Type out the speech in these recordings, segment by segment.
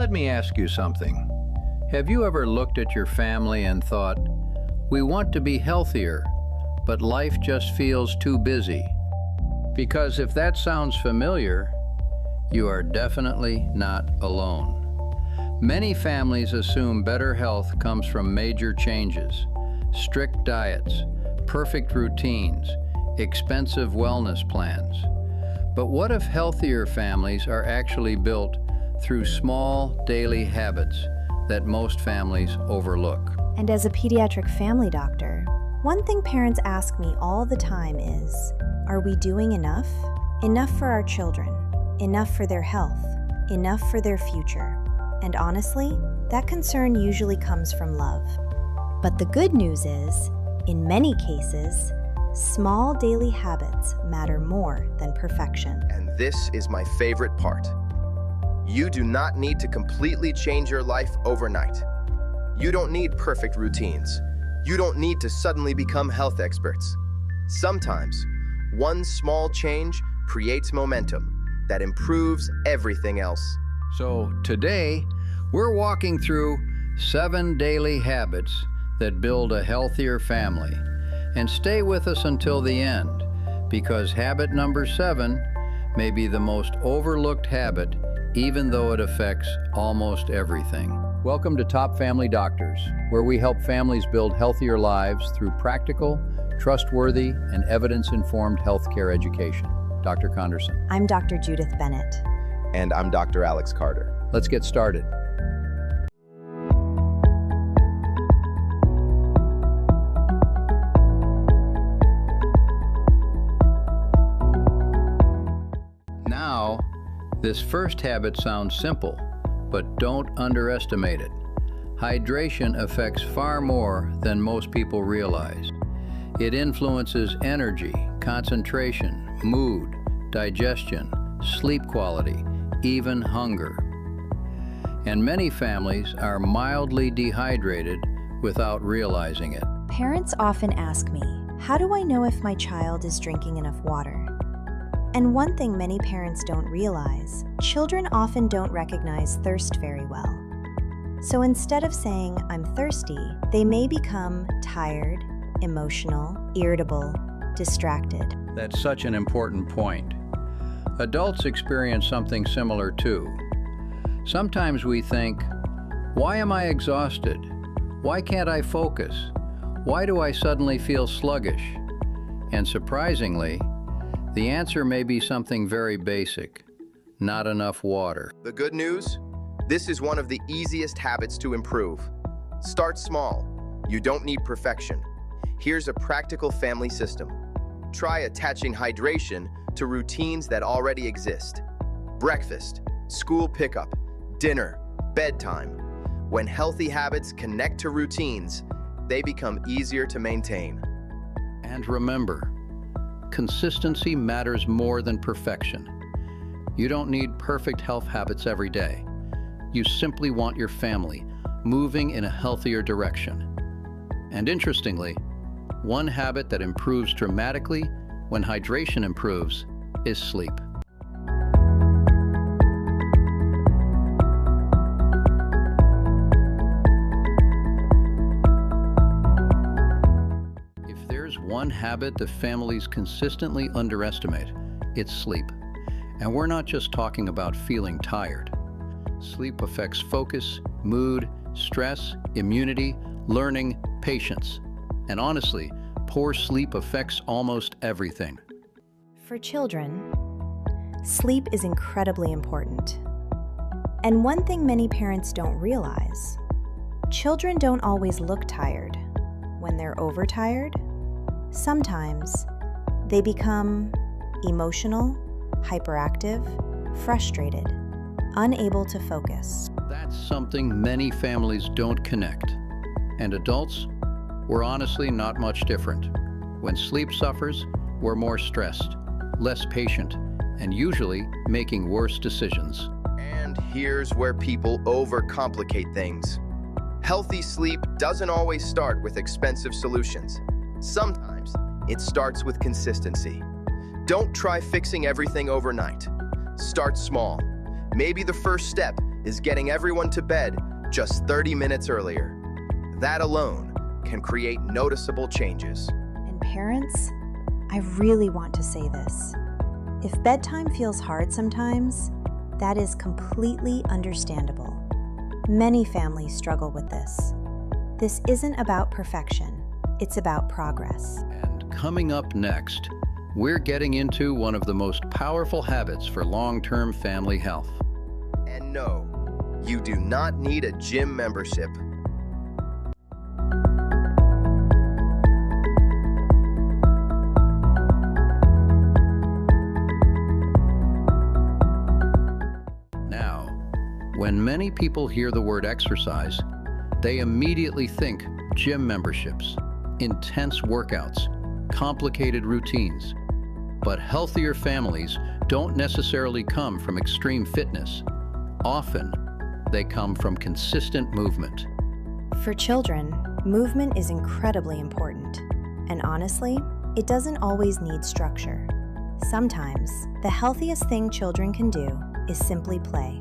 Let me ask you something. Have you ever looked at your family and thought, we want to be healthier, but life just feels too busy? Because if that sounds familiar, you are definitely not alone. Many families assume better health comes from major changes, strict diets, perfect routines, expensive wellness plans. But what if healthier families are actually built through small daily habits that most families overlook? And as a pediatric family doctor, one thing parents ask me all the time is, are we doing enough? Enough for our children, enough for their health, enough for their future. And honestly, that concern usually comes from love. But the good news is, in many cases, small daily habits matter more than perfection. And this is my favorite part. You do not need to completely change your life overnight. You don't need perfect routines. You don't need to suddenly become health experts. Sometimes, one small change creates momentum that improves everything else. So today, we're walking through 7 daily habits that build a healthier family. And stay with us until the end, because habit number 7 may be the most overlooked habit, even though it affects almost everything. Welcome to Top Family Doctors, where we help families build healthier lives through practical, trustworthy, and evidence-informed healthcare education. Dr. Anderson. I'm Dr. Judith Bennett. And I'm Dr. Alex Carter. Let's get started. Now, this first habit sounds simple, but don't underestimate it. Hydration affects far more than most people realize. It influences energy, concentration, mood, digestion, sleep quality, even hunger. And many families are mildly dehydrated without realizing it. Parents often ask me, how do I know if my child is drinking enough water? And one thing many parents don't realize, children often don't recognize thirst very well. So instead of saying, I'm thirsty, they may become tired, emotional, irritable, distracted. That's such an important point. Adults experience something similar too. Sometimes we think, why am I exhausted? Why can't I focus? Why do I suddenly feel sluggish? And surprisingly, the answer may be something very basic: not enough water. The good news? This is one of the easiest habits to improve. Start small. You don't need perfection. Here's a practical family system. Try attaching hydration to routines that already exist. Breakfast, school pickup, dinner, bedtime. When healthy habits connect to routines, they become easier to maintain. And remember, consistency matters more than perfection. You don't need perfect health habits every day. You simply want your family moving in a healthier direction. And interestingly, one habit that improves dramatically when hydration improves is sleep. If there's one habit that families consistently underestimate, it's sleep. And we're not just talking about feeling tired. Sleep affects focus, mood, stress, immunity, learning, patience. And honestly, poor sleep affects almost everything. For children, sleep is incredibly important. And one thing many parents don't realize, children don't always look tired. When they're overtired, sometimes they become emotional, hyperactive, frustrated, unable to focus. That's something many families don't connect. And adults, we're honestly not much different. When sleep suffers, we're more stressed, less patient, and usually making worse decisions. And here's where people overcomplicate things. Healthy sleep doesn't always start with expensive solutions. Sometimes it starts with consistency. Don't try fixing everything overnight. Start small. Maybe the first step is getting everyone to bed just 30 minutes earlier. That alone can create noticeable changes. And parents, I really want to say this. If bedtime feels hard sometimes, that is completely understandable. Many families struggle with this. This isn't about perfection, it's about progress. And coming up next, we're getting into one of the most powerful habits for long-term family health. And no, you do not need a gym membership. Now, when many people hear the word exercise, they immediately think gym memberships, intense workouts, complicated routines. But healthier families don't necessarily come from extreme fitness. Often, they come from consistent movement. For children, movement is incredibly important. And honestly, it doesn't always need structure. Sometimes, the healthiest thing children can do is simply play.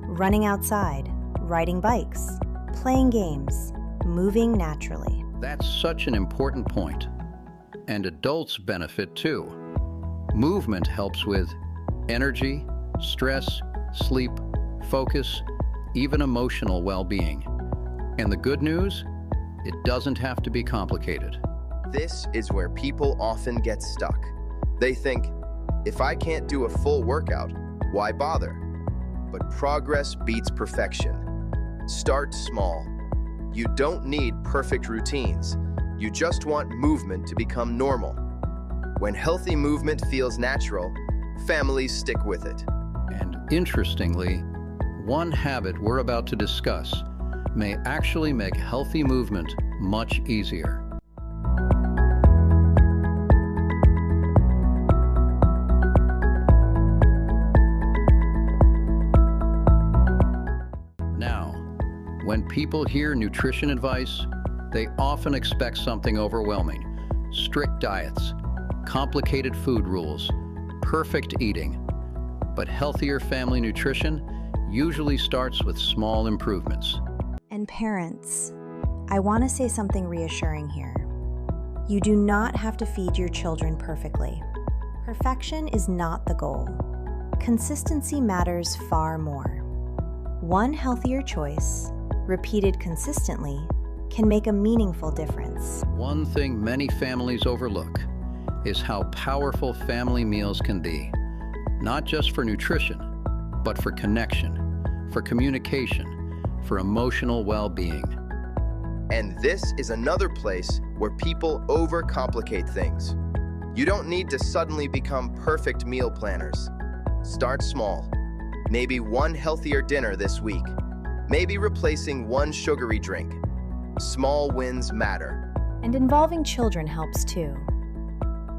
Running outside, riding bikes, playing games, moving naturally. That's such an important point. And adults benefit too. Movement helps with energy, stress, sleep, focus, even emotional well-being. And the good news? It doesn't have to be complicated. This is where people often get stuck. They think, if I can't do a full workout, why bother? But progress beats perfection. Start small. You don't need perfect routines. You just want movement to become normal. When healthy movement feels natural, families stick with it. And interestingly, one habit we're about to discuss may actually make healthy movement much easier. Now, when people hear nutrition advice, they often expect something overwhelming: strict diets, complicated food rules, perfect eating. But healthier family nutrition usually starts with small improvements. And parents, I want to say something reassuring here. You do not have to feed your children perfectly. Perfection is not the goal. Consistency matters far more. One healthier choice, repeated consistently, can make a meaningful difference. One thing many families overlook is how powerful family meals can be, not just for nutrition, but for connection, for communication, for emotional well-being. And this is another place where people overcomplicate things. You don't need to suddenly become perfect meal planners. Start small. Maybe one healthier dinner this week. Maybe replacing one sugary drink. Small wins matter. And involving children helps too.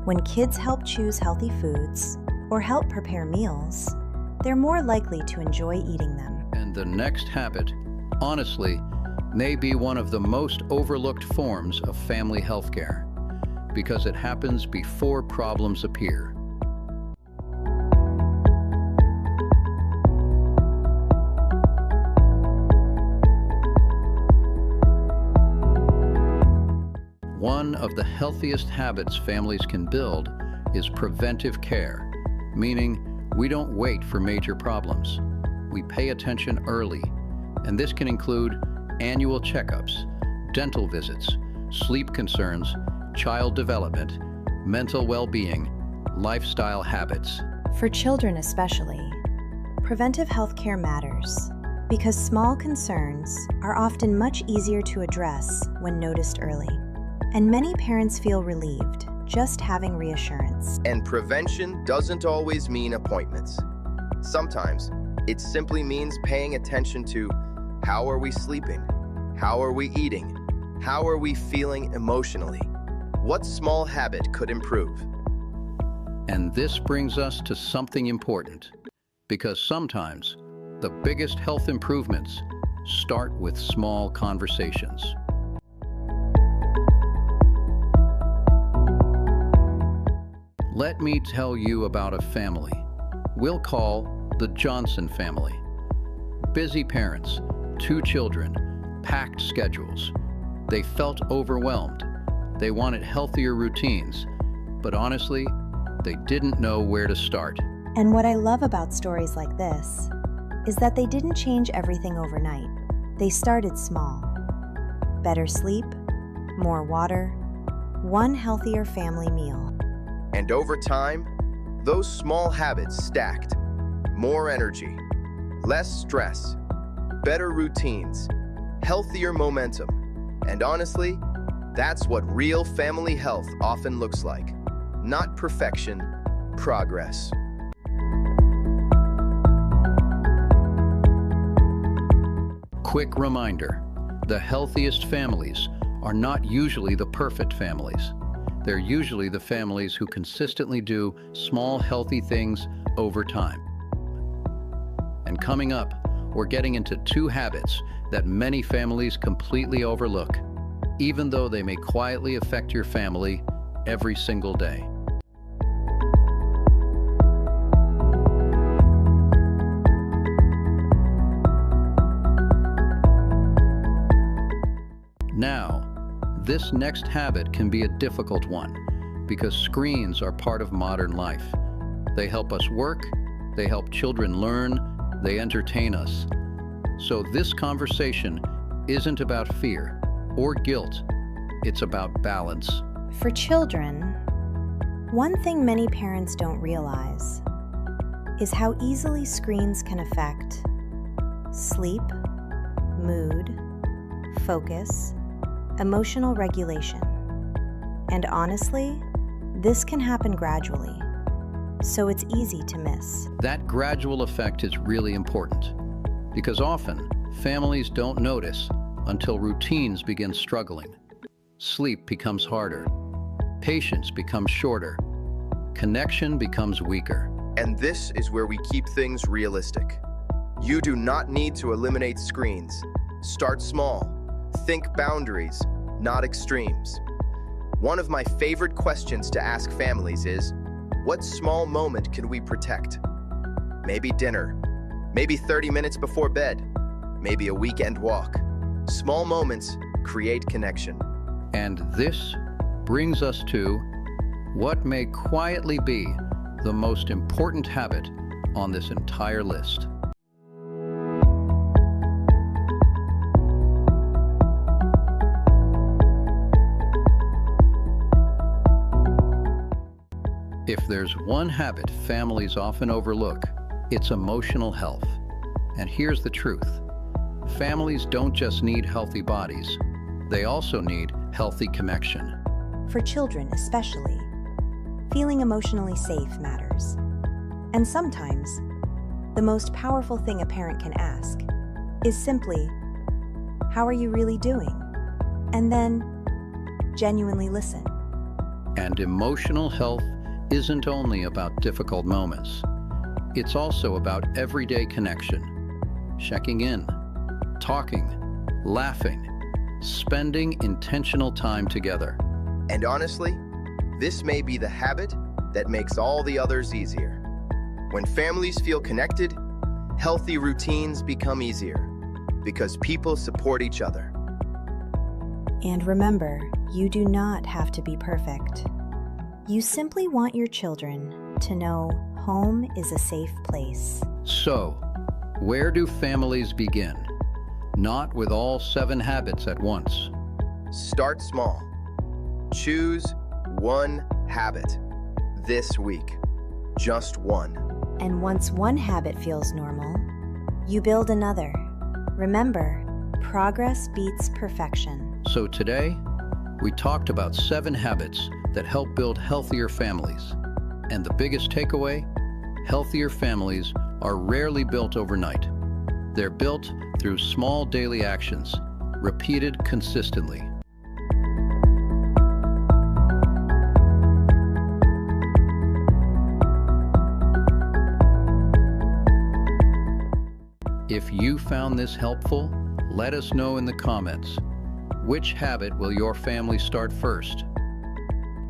When kids help choose healthy foods or help prepare meals, they're more likely to enjoy eating them. And the next habit, honestly, may be one of the most overlooked forms of family healthcare, because it happens before problems appear. One of the healthiest habits families can build is preventive care, meaning we don't wait for major problems. We pay attention early, and this can include annual checkups, dental visits, sleep concerns, child development, mental well-being, lifestyle habits. For children especially, preventive health care matters because small concerns are often much easier to address when noticed early. And many parents feel relieved just having reassurance. And prevention doesn't always mean appointments. Sometimes it simply means paying attention to how are we sleeping? How are we eating? How are we feeling emotionally? What small habit could improve? And this brings us to something important, because sometimes the biggest health improvements start with small conversations. Let me tell you about a family we'll call the Johnson family. Busy parents, 2 children, packed schedules. They felt overwhelmed. They wanted healthier routines, but honestly, they didn't know where to start. And what I love about stories like this is that they didn't change everything overnight. They started small. Better sleep, more water, one healthier family meal. And over time, those small habits stacked. More energy, less stress, better routines, healthier momentum. And honestly, that's what real family health often looks like. Not perfection, progress. Quick reminder, the healthiest families are not usually the perfect families. They're usually the families who consistently do small, healthy things over time. And coming up, we're getting into 2 habits that many families completely overlook, even though they may quietly affect your family every single day. Now, this next habit can be a difficult one because screens are part of modern life. They help us work, they help children learn, they entertain us. So this conversation isn't about fear or guilt, it's about balance. For children, one thing many parents don't realize is how easily screens can affect sleep, mood, focus, emotional regulation. And honestly, this can happen gradually, so it's easy to miss. That gradual effect is really important because often families don't notice until routines begin struggling. Sleep becomes harder, patience becomes shorter, connection becomes weaker. And this is where we keep things realistic. You do not need to eliminate screens. Start small. Think boundaries, not extremes. One of my favorite questions to ask families is, what small moment can we protect? Maybe dinner, maybe 30 minutes before bed, maybe a weekend walk. Small moments create connection. And this brings us to what may quietly be the most important habit on this entire list. If there's one habit families often overlook, it's emotional health. And here's the truth. Families don't just need healthy bodies, they also need healthy connection. For children especially, feeling emotionally safe matters. And sometimes, the most powerful thing a parent can ask is simply, "How are you really doing?" And then, genuinely listen. And emotional health isn't only about difficult moments. It's also about everyday connection. Checking in, talking, laughing, spending intentional time together. And honestly, this may be the habit that makes all the others easier. When families feel connected, healthy routines become easier because people support each other. And remember, you do not have to be perfect. You simply want your children to know home is a safe place. So, where do families begin? Not with all 7 habits at once. Start small. Choose one habit this week. Just one. And once one habit feels normal, you build another. Remember, progress beats perfection. So today, we talked about 7 habits that help build healthier families. And the biggest takeaway? Healthier families are rarely built overnight. They're built through small daily actions, repeated consistently. If you found this helpful, let us know in the comments. Which habit will your family start first?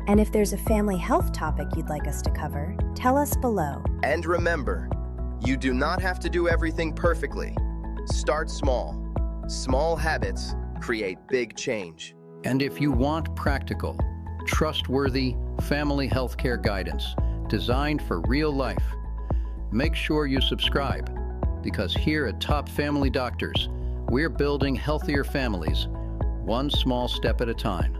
And if there's a family health topic you'd like us to cover, tell us below. And remember, you do not have to do everything perfectly. Start small. Small habits create big change. And if you want practical, trustworthy family healthcare guidance designed for real life, make sure you subscribe, because here at Top Family Doctors, we're building healthier families, one small step at a time.